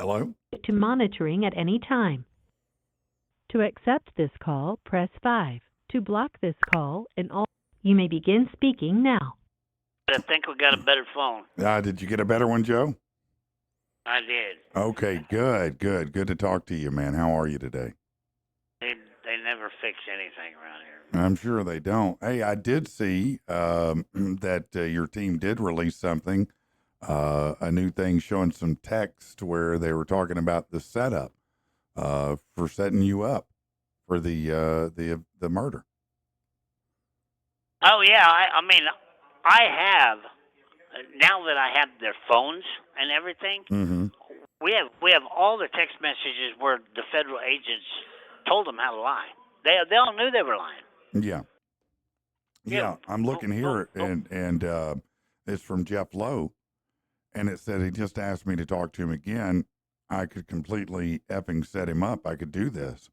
Hello? To monitoring at any time. To accept this call, press 5. To block this call and all, you may begin speaking now. I think we got a better phone. Did you get a better one, Joe? I did. Okay, good. Good to talk to you, man. How are you today? They never fix anything around here. I'm sure they don't. Hey, I did see that your team did release something, a new thing showing some text where they were talking about the setup for setting you up for the murder. Oh yeah, I mean, I have now that I have their phones and everything. Mm-hmm. We have all the text messages where the federal agents told them how to lie. They all knew they were lying. Yeah. I'm looking here, and it's from Jeff Lowe, and it said he just asked me to talk to him again. I could completely effing set him up. I could do this.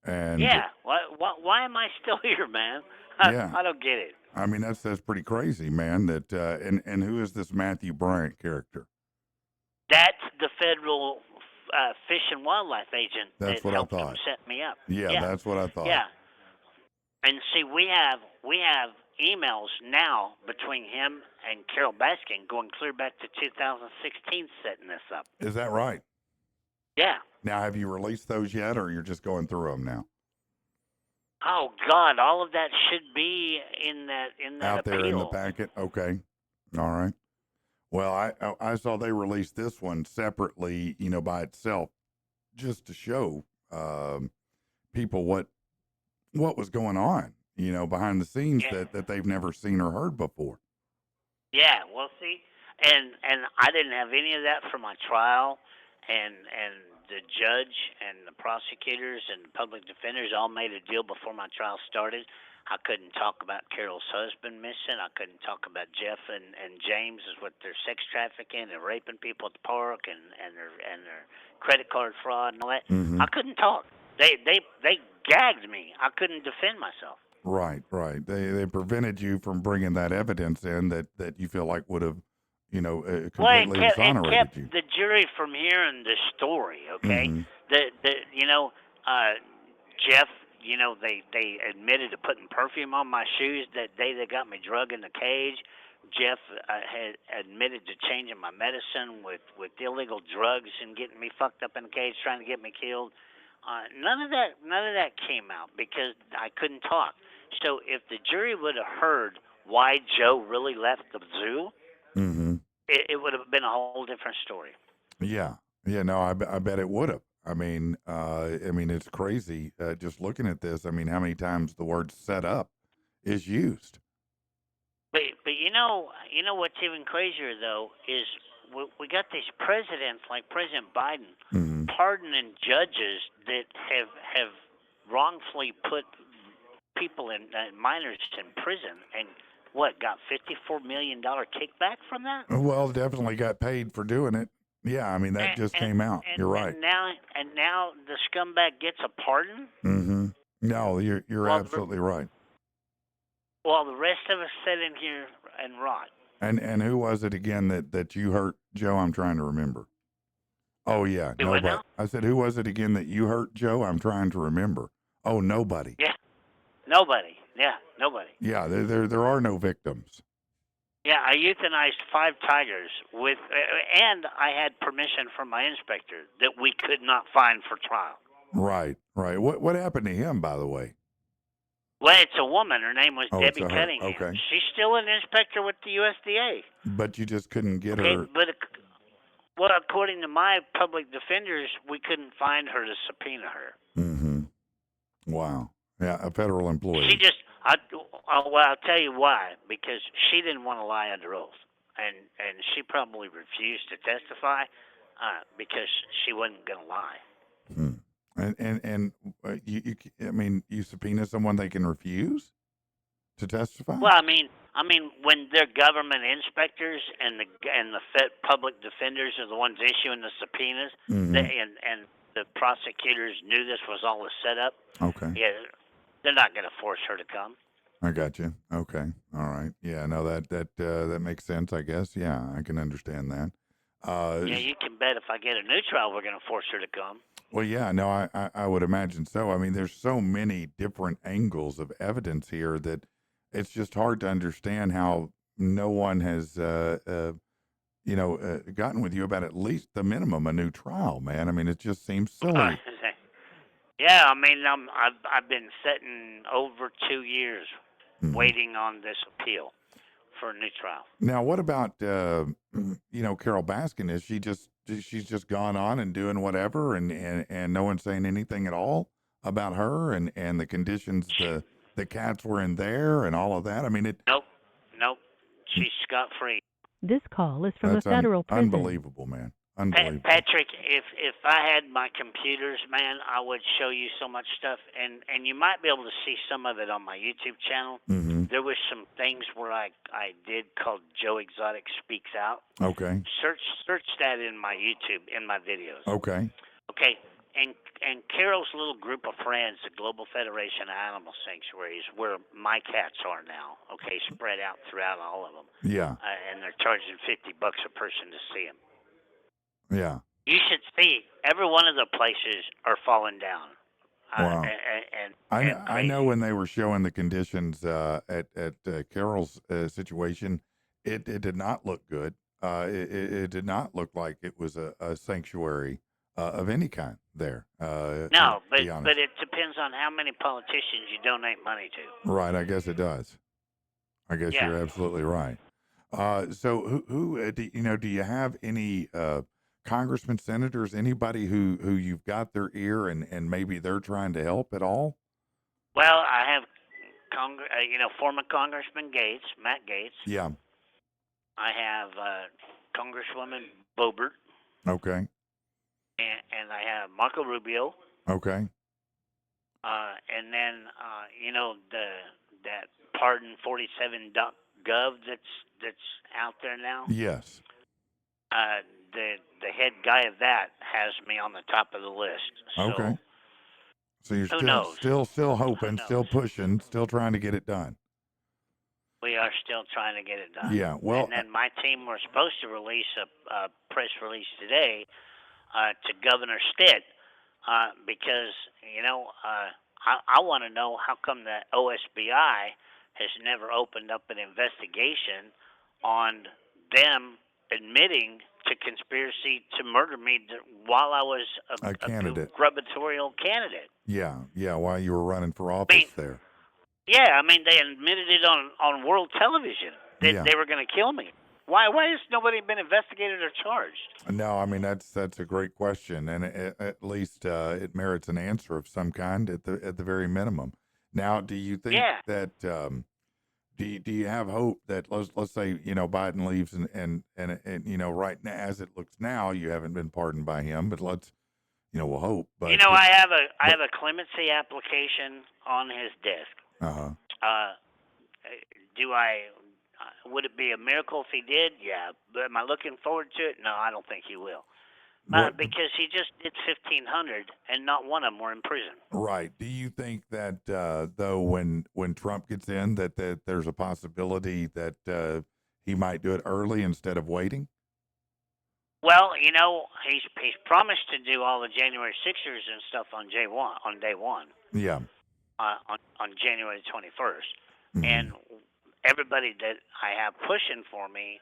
And yeah, why am I still here, man? I don't get it. I mean, that's pretty crazy, man. That and who is this Matthew Bryant character? That's the federal fish and wildlife agent that helped him set me up. Yeah, that's what I thought. Yeah, and see, we have emails now between him and Carol Baskin going clear back to 2016 setting this up. Is that right? Yeah. Now, have you released those yet, or you're just going through them now? Oh God, all of that should be in that out there appeal. In the packet. Okay, all right. Well, I saw they released this one separately, by itself, just to show people what was going on, behind the scenes that they've never seen or heard before. Yeah, well, see, and I didn't have any of that for my trial, and the judge and the prosecutors and the public defenders all made a deal before my trial started. I couldn't talk about Carol's husband missing. I couldn't talk about Jeff and James is with their sex trafficking and raping people at the park and their credit card fraud and all that. Mm-hmm. I couldn't talk. They gagged me. I couldn't defend myself. Right. They prevented you from bringing that evidence in that you feel like would have, completely exonerated it kept you. the jury from hearing the story. Okay, mm-hmm. Jeff. They admitted to putting perfume on my shoes that day they got me drugged in the cage. Jeff had admitted to changing my medicine with illegal drugs and getting me fucked up in the cage, trying to get me killed. None of that came out because I couldn't talk. So if the jury would have heard why Joe really left the zoo, mm-hmm. it would have been a whole different story. Yeah. No, I bet it would have. I mean, it's crazy just looking at this. I mean, how many times the word "set up" is used? But you know what's even crazier though is we got these presidents like President Biden mm-hmm. pardoning judges that have wrongfully put people in minors in prison and got $54 million kickback from that? Well, definitely got paid for doing it. Yeah, I mean that just came out. You're right. And now the scumbag gets a pardon. Mm-hmm. No, you're absolutely right. Well, the rest of us sit in here and rot. And who was it again that you hurt, Joe? I'm trying to remember. Oh yeah, nobody. I said, who was it again that you hurt, Joe? I'm trying to remember. Oh, nobody. Yeah, nobody. Yeah, nobody. Yeah, there are no victims. Yeah, I euthanized 5 tigers and I had permission from my inspector that we could not find for trial. Right. What happened to him, by the way? Well, it's a woman. Her name was Debbie Cunningham. Okay. She's still an inspector with the USDA. But you just couldn't get her. But according to my public defenders, we couldn't find her to subpoena her. Mm-hmm. Wow. Yeah, a federal employee. She just. I'll tell you why. Because she didn't want to lie under oath, and she probably refused to testify because she wasn't going to lie. And you subpoena someone they can refuse to testify? Well, I mean, when they're government inspectors and the public defenders are the ones issuing the subpoenas, mm-hmm. and the prosecutors knew this was all a setup. Okay. Yeah, they're not going to force her to come. I got you. Okay. All right. Yeah. No, that makes sense. I guess. Yeah, I can understand that. Yeah, you can bet if I get a new trial, we're going to force her to come. Well, yeah, no, I would imagine so. I mean, there's so many different angles of evidence here that it's just hard to understand how no one has, gotten with you about at least the minimum a new trial, man. I mean, it just seems silly. Yeah, I mean, I've been sitting over 2 years Mhm. waiting on this appeal for a new trial. Now, what about Carol Baskin? Is she's just gone on and doing whatever, and no one's saying anything at all about her and the conditions the cats were in there and all of that? I mean, Nope. She's scot free. This call is from a that's federal prison. unbelievable, man. Unbelievable. Patrick, if I had my computers, man, I would show you so much stuff, and you might be able to see some of it on my YouTube channel. Mm-hmm. There was some things where I did called Joe Exotic Speaks Out. Okay. Search that in my YouTube, in my videos. Okay. Okay, and Carol's little group of friends, the Global Federation of Animal Sanctuaries, where my cats are now. Okay, spread out throughout all of them. Yeah. And they're charging $50 a person to see them. Yeah. You should see every one of the places are falling down. Wow. I know crazy. when they were showing the conditions at Carol's situation, it did not look good. It did not look like it was a sanctuary of any kind there. No, to be honest. but it depends on how many politicians you donate money to. Right, I guess it does. I guess Yeah. you're absolutely right. So who do you have any congressmen, senators, anybody who you've got their ear and maybe they're trying to help at all? Well, I have former Congressman Gates, Matt Gates. Yeah. I have Congresswoman Boebert, Okay. and I have Marco Rubio, Okay. and then that Pardon 47.gov that's out there now. Yes. The head guy of that has me on the top of the list. So, Okay. So you're who knows? still hoping, knows? still pushing, still trying to get it done. We are still trying to get it done. Yeah. Well, and then my team were supposed to release a press release today to Governor Stitt because I want to know how come the OSBI has never opened up an investigation on them admitting to conspiracy to murder me while I was a candidate, gubernatorial candidate. Yeah. While you were running for office there. Yeah, I mean they admitted it on world television that they were going to kill me. Why has nobody been investigated or charged? No, I mean that's a great question, and at least it merits an answer of some kind at the very minimum. Now, do you think that do you have hope that let's say Biden leaves and right now as it looks now you haven't been pardoned by him, but we'll hope. But I have a clemency application on his desk. Would it be a miracle if he did? Yeah. But am I looking forward to it? No, I don't think he will. Because he just did 1,500 and not one of them were in prison. Right. Do you think that though when Trump gets in that there's a possibility that he might do it early instead of waiting? Well, he's promised to do all the January 6ers and stuff on day one. Yeah. On January 21st. Mm-hmm. And everybody that I have pushing for me,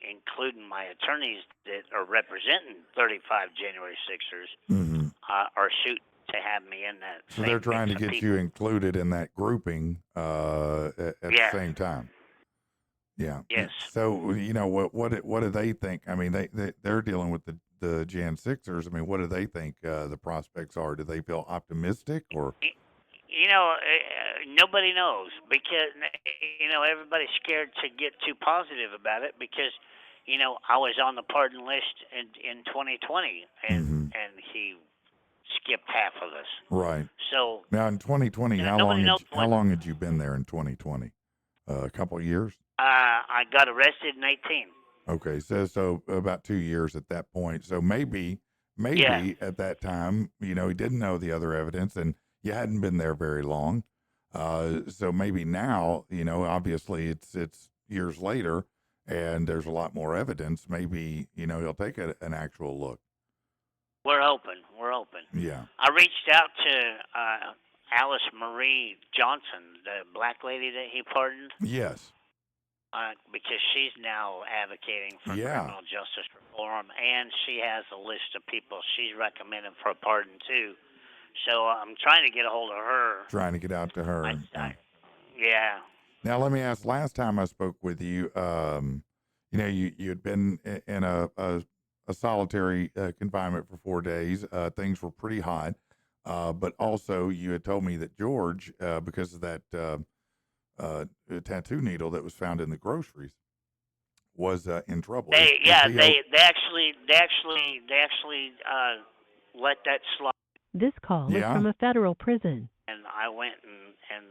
including my attorneys that are representing 35 January 6ers, mm-hmm. are shooting to have me in that. So they're trying to get you included in that grouping at the same time. Yeah. Yes. So what do they think? I mean, they're dealing with the Jan 6ers. I mean, what do they think the prospects are? Do they feel optimistic or? Nobody knows because everybody's scared to get too positive about it because I was on the pardon list in 2020 and mm-hmm. and he skipped half of us. Right. So now in 2020, how long had you been there in 2020? A couple of years. I got arrested in 18. Okay, so about 2 years at that point. So maybe at that time, he didn't know the other evidence and you hadn't been there very long. So maybe now, obviously it's years later and there's a lot more evidence, maybe, he'll take an actual look. We're open. We're open. Yeah. I reached out to Alice Marie Johnson, the black lady that he pardoned, Yes. because she's now advocating for Yeah. criminal justice reform, and she has a list of people she's recommending for a pardon too. So I'm trying to get a hold of her. Trying to get out to her. Yeah. Now, let me ask, last time I spoke with you, you had been in a solitary confinement for 4 days. Things were pretty hot. But also you had told me that George, because of that tattoo needle that was found in the groceries, was in trouble. They actually let that slide. This call is from a federal prison. And I went and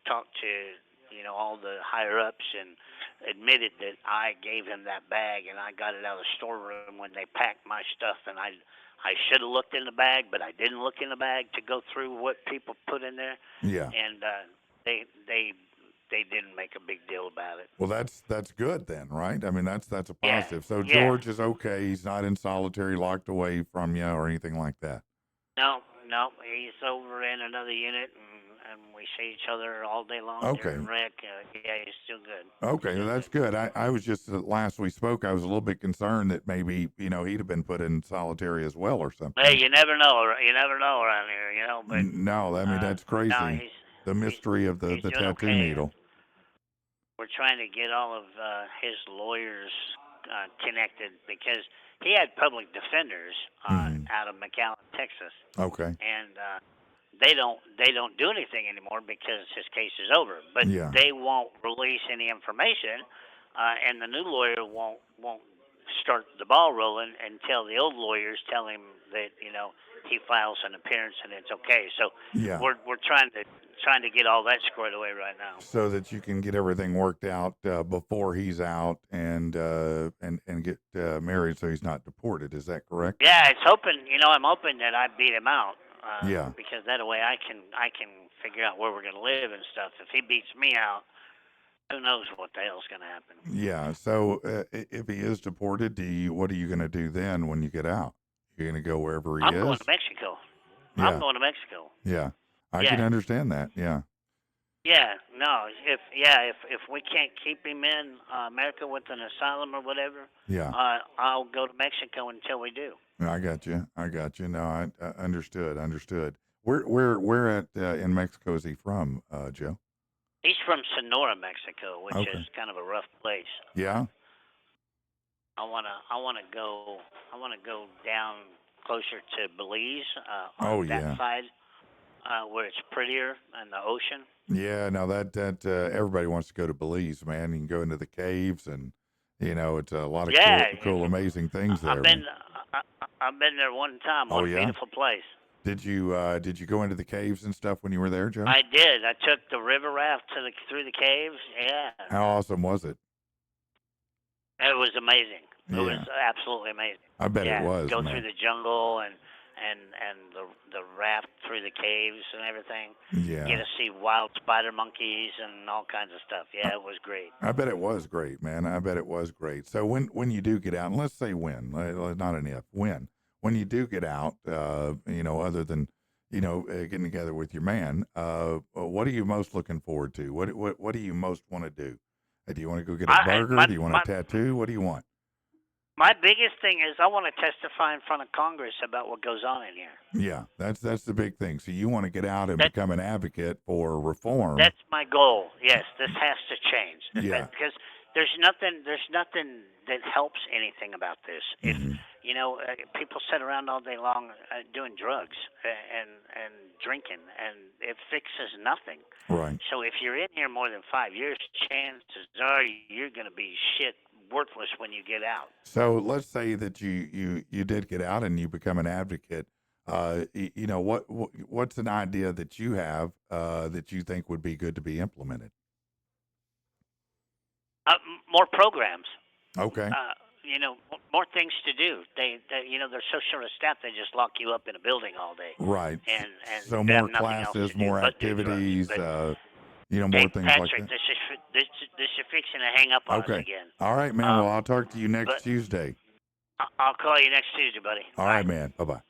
talked to all the higher ups and admitted that I gave him that bag, and I got it out of the storeroom when they packed my stuff, and I should have looked in the bag, but I didn't look in the bag to go through what people put in there. Yeah. And they didn't make a big deal about it. Well, that's good then, right? I mean, that's a positive. Yeah. So George is okay. He's not in solitary, locked away from you or anything like that. No, he's over in another unit, and we see each other all day long. Okay. Rick, he's still good. Okay, well, that's good. I was just, last we spoke, I was a little bit concerned that maybe, he'd have been put in solitary as well or something. Hey, you never know. You never know around here, but. No, I mean, that's crazy. No, the mystery of the tattoo needle. We're trying to get all of his lawyers connected because he had public defenders out of McAllen, Texas. Okay. And they don't do anything anymore because his case is over. But they won't release any information, and the new lawyer won't start the ball rolling until the old lawyers tell him that he files an appearance and it's okay. So we're trying to get all that squared away right now, so that you can get everything worked out before he's out and get married, so he's not deported. Is that correct? Yeah, it's hoping. I'm hoping that I beat him out. Because that way I can figure out where we're gonna live and stuff. If he beats me out, who knows what the hell's gonna happen? Yeah. So if he is deported, what are you gonna do then when you get out? You're gonna go wherever he is. I'm going to Mexico. Yeah. I'm going to Mexico. Yeah. I can understand that. Yeah. Yeah. No. If we can't keep him in America with an asylum or whatever. Yeah. I'll go to Mexico until we do. I got you. No, I understood. Where at in Mexico is he from, Joe? He's from Sonora, Mexico, which is kind of a rough place. Yeah. I wanna go down closer to Belize on that side, where it's prettier and the ocean. Yeah, no, that everybody wants to go to Belize, man. You can go into the caves, and it's a lot of cool, amazing things there. I've been there one time. What a beautiful place. Did you go into the caves and stuff when you were there, Joe? I did. I took the river raft through the caves. Yeah. How awesome was it? It was amazing. It was absolutely amazing. I bet it was. Go through the jungle and the raft through the caves and everything. Yeah. Get to see wild spider monkeys and all kinds of stuff. Yeah, it was great. I bet it was great, man. I bet it was great. So when you do get out, and let's say when, not an if, when you do get out, other than getting together with your man, what are you most looking forward to? What do you most want to do? Do you want to go get a burger? Do you want a tattoo? What do you want? My biggest thing is I want to testify in front of Congress about what goes on in here. Yeah, that's the big thing. So you want to get out and become an advocate for reform. That's my goal. Yes, this has to change. Yeah. Because there's nothing that helps anything about this. If people sit around all day long doing drugs and drinking, and it fixes nothing. Right. So if you're in here more than 5 years, chances are you're going to be worthless when you get out. So let's say that you did get out and you become an advocate. What's an idea that you have that you think would be good to be implemented? More programs. Okay. More things to do. They're so short of staff. They just lock you up in a building all day. Right. And so more classes, more activities. more Hey, things like Patrick, that. this is fixing to hang up on us Okay. again. All right, man. Well, Um, I'll talk to you next but Tuesday. I'll call you next Tuesday, buddy. All Bye. right, man. Bye bye.